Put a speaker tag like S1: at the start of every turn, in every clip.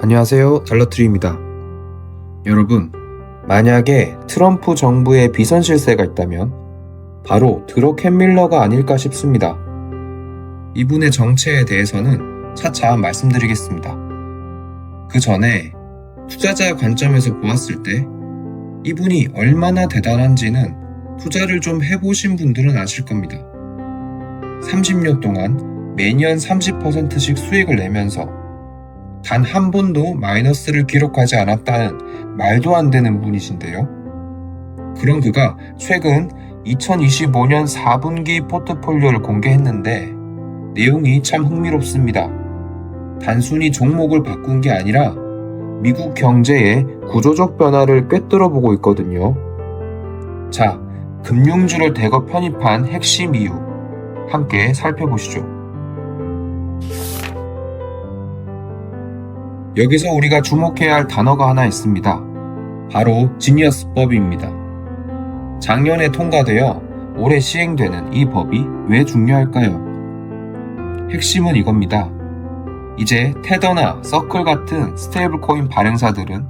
S1: 안녕하세요, 달러트리입니다. 여러분, 만약에 트럼프 정부에 비선 실세가 있다면 바로 드러 캔밀러가 아닐까 싶습니다. 이분의 정체에 대해서는 차차 말씀드리겠습니다. 그 전에 투자자 관점에서 보았을 때 이분이 얼마나 대단한지는 투자를 좀 해보신 분들은 아실 겁니다. 30년 동안 매년 30%씩 수익을 내면서 단 한 번도 마이너스를 기록하지 않았다는 말도 안 되는 분이신데요. 그런 그가 최근 2025년 4분기 포트폴리오를 공개했는데 내용이 참 흥미롭습니다. 단순히 종목을 바꾼 게 아니라 미국 경제의 구조적 변화를 꿰뚫어 보고 있거든요. 자, 금융주를 대거 편입한 핵심 이유 함께 살펴보시죠. 여기서 우리가 주목해야 할 단어가 하나 있습니다. 바로 지니어스법입니다. 작년에 통과되어 올해 시행되는 이 법이 왜 중요할까요? 핵심은 이겁니다. 이제 테더나 서클 같은 스테이블 코인 발행사들은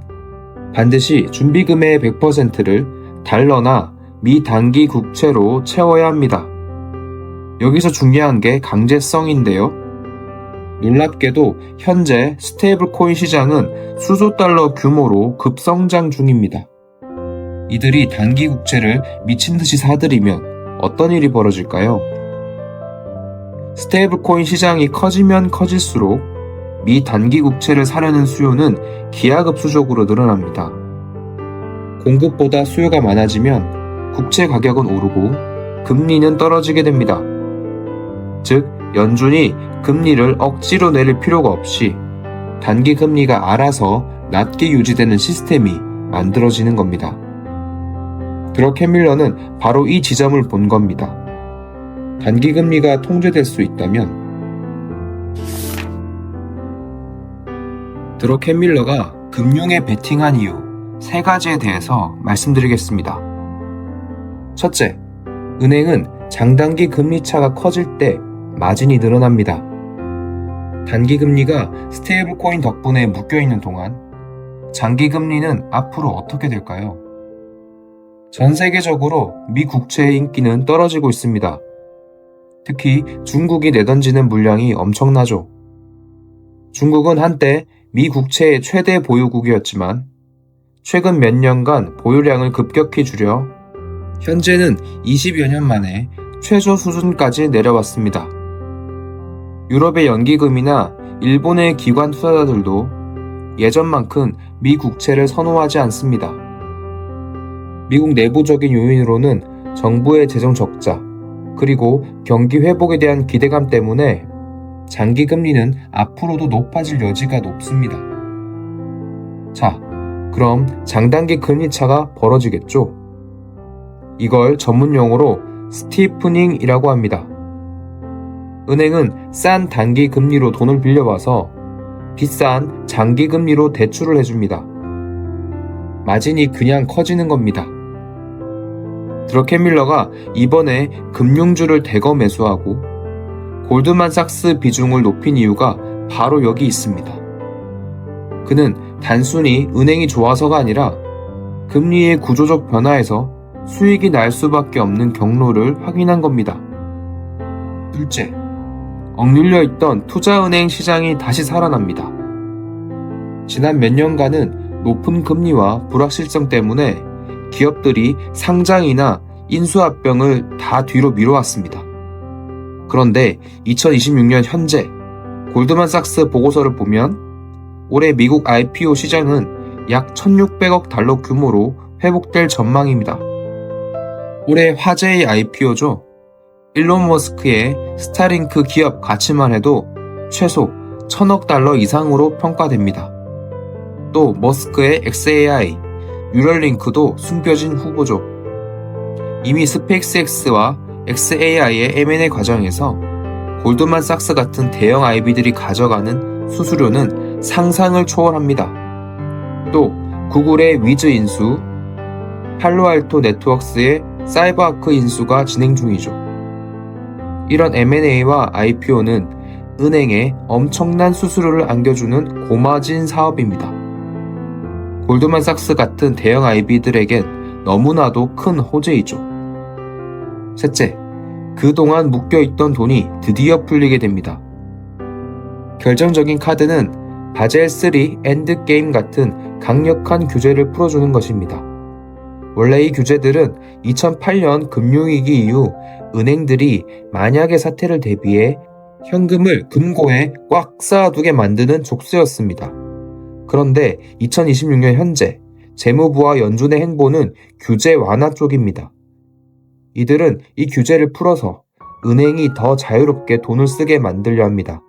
S1: 반드시 준비금의 100%를 달러나 미 단기 국채로 채워야 합니다. 여기서 중요한 게 강제성인데요. 놀랍게도 현재 스테이블 코인 시장은 수조 달러 규모로 급성장 중입니다. 이들이 단기 국채를 미친 듯이 사들이면 어떤 일이 벌어질까요? 스테이블 코인 시장이 커지면 커질수록 미 단기 국채를 사려는 수요는 기하급수적으로 늘어납니다. 공급보다 수요가 많아지면 국채 가격은 오르고 금리는 떨어지게 됩니다. 즉, 연준이 금리를 억지로 내릴 필요가 없이 단기 금리가 알아서 낮게 유지되는 시스템이 만들어지는 겁니다. 드러 캔밀러는 바로 이 지점을 본 겁니다. 단기 금리가 통제될 수 있다면 드러 캔밀러가 금융에 베팅한 이유 3가지에 대해서 말씀드리겠습니다. 첫째, 은행은 장단기 금리 차가 커질 때 마진이 늘어납니다. 단기 금리가 스테이블 코인 덕분에 묶여있는 동안 장기 금리는 앞으로 어떻게 될까요? 전 세계적으로 미 국채의 인기는 떨어지고 있습니다. 특히 중국이 내던지는 물량이 엄청나죠. 중국은 한때 미 국채의 최대 보유국이었지만 최근 몇 년간 보유량을 급격히 줄여 현재는 20여 년 만에 최저 수준까지 내려왔습니다. 유럽의 연기금이나 일본의 기관 투자자들도 예전만큼 미 국채를 선호하지 않습니다. 미국 내부적인 요인으로는 정부의 재정 적자, 그리고 경기 회복에 대한 기대감 때문에 장기 금리는 앞으로도 높아질 여지가 높습니다. 자, 그럼 장단기 금리 차가 벌어지겠죠? 이걸 전문 용어로 스티프닝이라고 합니다. 은행은 싼 단기 금리로 돈을 빌려와서 비싼 장기 금리로 대출을 해줍니다. 마진이 그냥 커지는 겁니다. 드러 캔밀러가 이번에 금융주를 대거 매수하고 골드만삭스 비중을 높인 이유가 바로 여기 있습니다. 그는 단순히 은행이 좋아서가 아니라 금리의 구조적 변화에서 수익이 날 수밖에 없는 경로를 확인한 겁니다. 둘째, 억눌려 있던 투자은행 시장이 다시 살아납니다. 지난 몇 년간은 높은 금리와 불확실성 때문에 기업들이 상장이나 인수합병을 다 뒤로 미뤄왔습니다. 그런데 2026년 현재 골드만삭스 보고서를 보면 올해 미국 IPO 시장은 약 1,600억 달러 규모로 회복될 전망입니다. 올해 화제의 IPO죠. 일론 머스크의 스타링크 기업 가치만 해도 최소 1,000억 달러 이상으로 평가됩니다. 또 머스크의 xAI, 뉴럴링크도 숨겨진 후보죠. 이미 스페이스X와 xAI의 M&A 과정에서 골드만삭스 같은 대형 IB들이 가져가는 수수료는 상상을 초월합니다. 또 구글의 위즈 인수, 팔로알토 네트워크스의 사이버아크 인수가 진행 중이죠. 이런 M&A와 IPO는 은행에 엄청난 수수료를 안겨주는 고마진 사업입니다. 골드만삭스 같은 대형 IB들에겐 너무나도 큰 호재이죠. 셋째, 그동안 묶여있던 돈이 드디어 풀리게 됩니다. 결정적인 카드는 바젤 3 엔드게임 같은 강력한 규제를 풀어주는 것입니다. 원래 이 규제들은 2008년 금융위기 이후 은행들이 만약의 사태를 대비해 현금을 금고에 꽉 쌓아두게 만드는 족쇄였습니다. 그런데 2026년 현재 재무부와 연준의 행보는 규제 완화 쪽입니다. 이들은 이 규제를 풀어서 은행이 더 자유롭게 돈을 쓰게 만들려 합니다.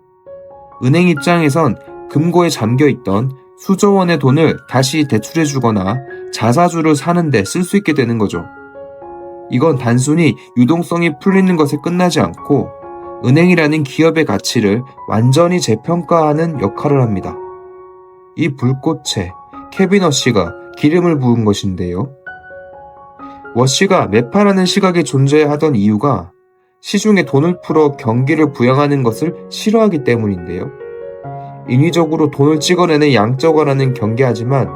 S1: 은행 입장에선 금고에 잠겨있던 수조 원의 돈을 다시 대출해주거나 자사주를 사는 데 쓸 수 있게 되는 거죠. 이건 단순히 유동성이 풀리는 것에 끝나지 않고 은행이라는 기업의 가치를 완전히 재평가하는 역할을 합니다. 이 불꽃에 케빈 워시가 기름을 부은 것인데요. 워시가 매파라는 시각이 존재하던 이유가 시중에 돈을 풀어 경기를 부양하는 것을 싫어하기 때문인데요. 인위적으로 돈을 찍어내는 양적완화는 경계하지만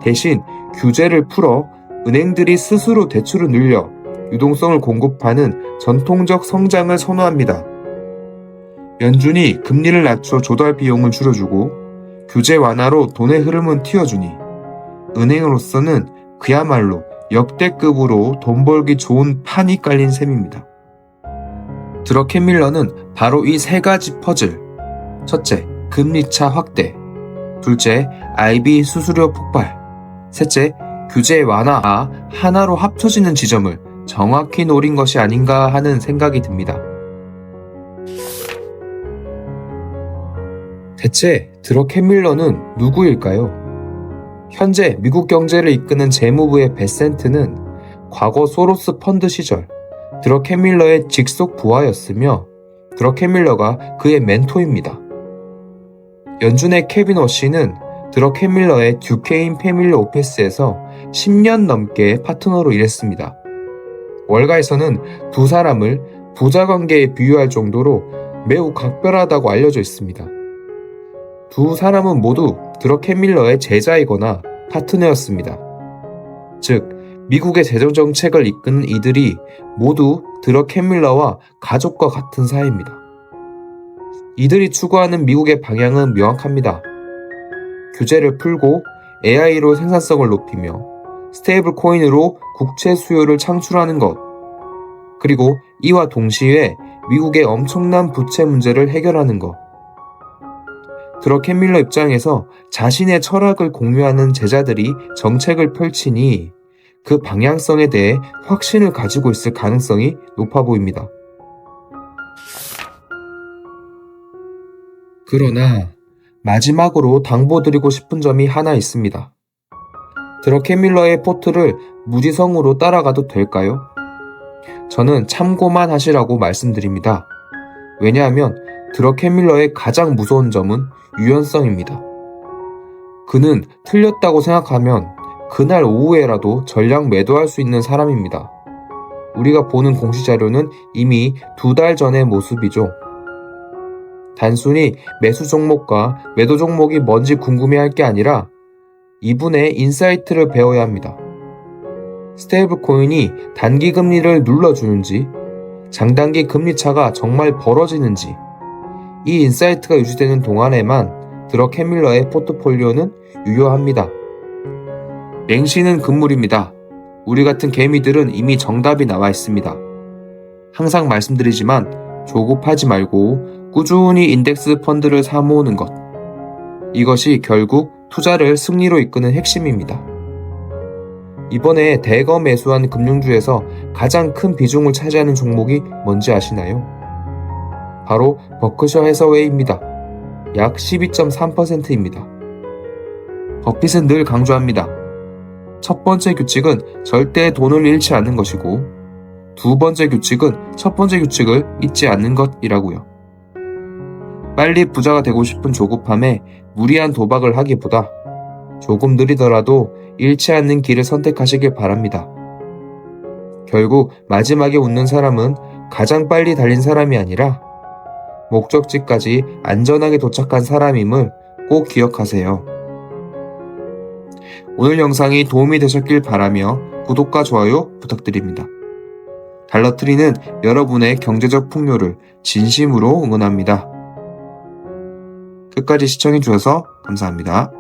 S1: 대신 규제를 풀어 은행들이 스스로 대출을 늘려 유동성을 공급하는 전통적 성장을 선호합니다. 연준이 금리를 낮춰 조달 비용을 줄여주고 규제 완화로 돈의 흐름은 튀어주니 은행으로서는 그야말로 역대급으로 돈 벌기 좋은 판이 깔린 셈입니다. 드러켄 밀러는 바로 이 세 가지 퍼즐, 첫째, 금리차 확대, 둘째, IB 수수료 폭발, 셋째, 규제 완화가 하나로 합쳐지는 지점을 정확히 노린 것이 아닌가 하는 생각이 듭니다. 대체 드러켄 밀러는 누구일까요? 현재 미국 경제를 이끄는 재무부의 베센트는 과거 소로스 펀드 시절 드러켄 밀러의 직속 부하였으며 드러켄 밀러가 그의 멘토입니다. 연준의 케빈 워시는 드러켄 밀러의 듀케인 패밀리 오피스에서 10년 넘게 파트너로 일했습니다. 월가에서는 두 사람을 부자 관계에 비유할 정도로 매우 각별하다고 알려져 있습니다. 두 사람은 모두 드러켄 밀러의 제자이거나 파트너였습니다. 즉, 미국의 재정정책을 이끄는 이들이 모두 드러켄 밀러와 가족과 같은 사이입니다. 이들이 추구하는 미국의 방향은 명확합니다. 규제를 풀고 AI로 생산성을 높이며 스테이블 코인으로 국채 수요를 창출하는 것, 그리고 이와 동시에 미국의 엄청난 부채 문제를 해결하는 것. 드러켄 밀러 입장에서 자신의 철학을 공유하는 제자들이 정책을 펼치니 그 방향성에 대해 확신을 가지고 있을 가능성이 높아 보입니다. 그러나 마지막으로 당부드리고 싶은 점이 하나 있습니다. 드러켄 밀러의 포트를 무지성으로 따라가도 될까요? 저는 참고만 하시라고 말씀드립니다. 왜냐하면 드러켄 밀러의 가장 무서운 점은 유연성입니다. 그는 틀렸다고 생각하면 그날 오후에라도 전량 매도할 수 있는 사람입니다. 우리가 보는 공시자료는 이미 2달 전의 모습이죠. 단순히 매수 종목과 매도 종목이 뭔지 궁금해할 게 아니라 이분의 인사이트를 배워야 합니다. 스테이블 코인이 단기 금리를 눌러주는지, 장단기 금리 차가 정말 벌어지는지, 이 인사이트가 유지되는 동안에만 드러켄 밀러의 포트폴리오는 유효합니다. 맹신은 금물입니다. 우리 같은 개미들은 이미 정답이 나와 있습니다. 항상 말씀드리지만 조급하지 말고 꾸준히 인덱스 펀드를 사모으는 것. 이것이 결국 투자를 승리로 이끄는 핵심입니다. 이번에 대거 매수한 금융주에서 가장 큰 비중을 차지하는 종목이 뭔지 아시나요? 바로 버크셔 해서웨이입니다. 약 12.3%입니다. 버핏은 늘 강조합니다. 첫 번째 규칙은 절대 돈을 잃지 않는 것이고, 두 번째 규칙은 첫 번째 규칙을 잊지 않는 것이라고요. 빨리 부자가 되고 싶은 조급함에 무리한 도박을 하기보다 조금 느리더라도 잃지 않는 길을 선택하시길 바랍니다. 결국 마지막에 웃는 사람은 가장 빨리 달린 사람이 아니라 목적지까지 안전하게 도착한 사람임을 꼭 기억하세요. 오늘 영상이 도움이 되셨길 바라며 구독과 좋아요 부탁드립니다. 달러트리는 여러분의 경제적 풍요를 진심으로 응원합니다. 끝까지 시청해주셔서 감사합니다.